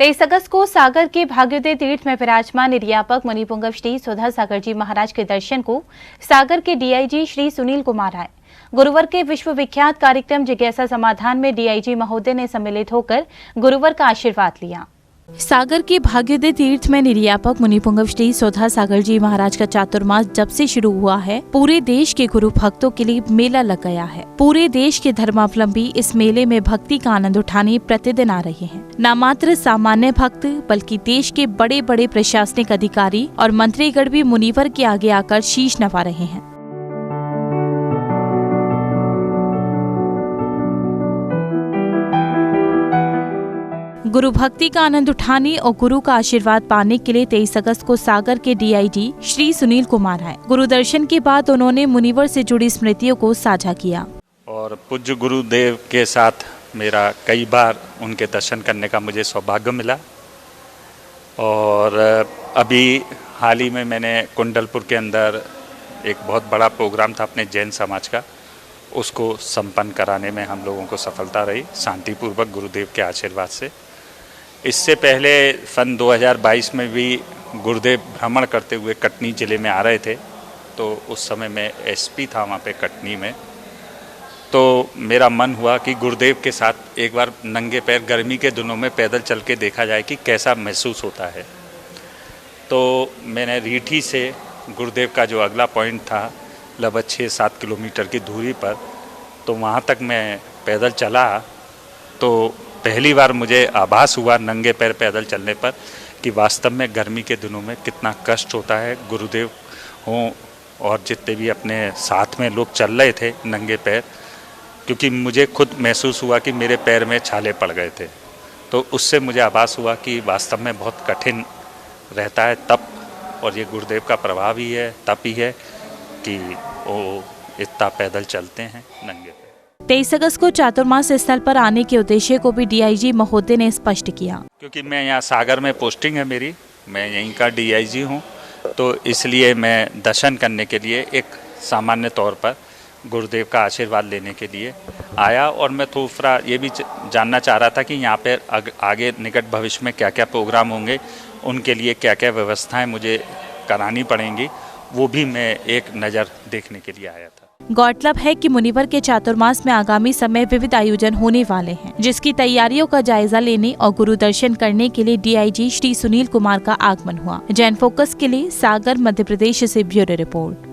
23 अगस्त को सागर के भाग्योदय तीर्थ में विराजमान निर्यापक मुनिपुंगव श्री सुधा सागर जी महाराज के दर्शन को सागर के डीआईजी श्री सुनील कुमार आए। गुरुवार के विश्व विख्यात कार्यक्रम जिज्ञासा समाधान में डीआईजी महोदय ने सम्मिलित होकर गुरुवार का आशीर्वाद लिया। सागर के भाग्योदय तीर्थ में निर्यापक मुनिपुंगव श्री सुधा सागर जी महाराज का चातुर्मास जब से शुरू हुआ है, पूरे देश के गुरु भक्तों के लिए मेला लग गया है। पूरे देश के धर्मावलंबी इस मेले में भक्ति का आनंद उठाने प्रतिदिन आ रहे हैं। न मात्र सामान्य भक्त बल्कि देश के बड़े बड़े प्रशासनिक अधिकारी और मंत्रीगण भी मुनिवर के आगे आकर शीश नवा रहे हैं। गुरु भक्ति का आनंद उठाने और गुरु का आशीर्वाद पाने के लिए 23 अगस्त को सागर के डीआईजी श्री सुनील कुमार आए। गुरु दर्शन के बाद उन्होंने मुनिवर से जुड़ी स्मृतियों को साझा किया। और पूज्य गुरुदेव के साथ मेरा कई बार उनके दर्शन करने का मुझे सौभाग्य मिला। और अभी हाल ही में मैंने कुंडलपुर के अंदर एक बहुत बड़ा प्रोग्राम था अपने जैन समाज का, उसको संपन्न कराने में हम लोगों को सफलता रही शांतिपूर्वक गुरुदेव के आशीर्वाद से। इससे पहले सन 2022 में भी गुरुदेव भ्रमण करते हुए कटनी ज़िले में आ रहे थे, तो उस समय मैं एसपी था वहाँ पे कटनी में। तो मेरा मन हुआ कि गुरुदेव के साथ एक बार नंगे पैर गर्मी के दिनों में पैदल चल के देखा जाए कि कैसा महसूस होता है। तो मैंने रीठी से गुरुदेव का जो अगला पॉइंट था लगभग 6-7 किलोमीटर की दूरी पर, तो वहाँ तक मैं पैदल चला। तो पहली बार मुझे आभास हुआ नंगे पैर पैदल चलने पर कि वास्तव में गर्मी के दिनों में कितना कष्ट होता है। गुरुदेव हों और जितने भी अपने साथ में लोग चल रहे थे नंगे पैर, क्योंकि मुझे खुद महसूस हुआ कि मेरे पैर में छाले पड़ गए थे। तो उससे मुझे आभास हुआ कि वास्तव में बहुत कठिन रहता है तप, और ये गुरुदेव का प्रभाव ही है, तप ही है कि वो इतना पैदल चलते हैं नंगे पैर। 23 अगस्त को चातुर्मास स्थल पर आने के उद्देश्य को भी डीआईजी महोदय ने स्पष्ट किया। क्योंकि मैं यहाँ सागर में पोस्टिंग है मेरी, मैं यहीं का डीआईजी हूँ, तो इसलिए मैं दर्शन करने के लिए एक सामान्य तौर पर गुरुदेव का आशीर्वाद लेने के लिए आया। और मैं थोड़ा ये भी जानना चाह रहा था कि यहाँ पे आगे निकट भविष्य में क्या क्या प्रोग्राम होंगे, उनके लिए क्या क्या व्यवस्थाएं मुझे करानी पड़ेंगी, वो भी मैं एक नज़र देखने के लिए आया था। गौरतलब है कि मुनिवर के चातुर्मास में आगामी समय विविध आयोजन होने वाले हैं, जिसकी तैयारियों का जायजा लेने और गुरु दर्शन करने के लिए डीआईजी श्री सुनील कुमार का आगमन हुआ। जैन फोकस के लिए सागर मध्य प्रदेश से ब्यूरो रिपोर्ट।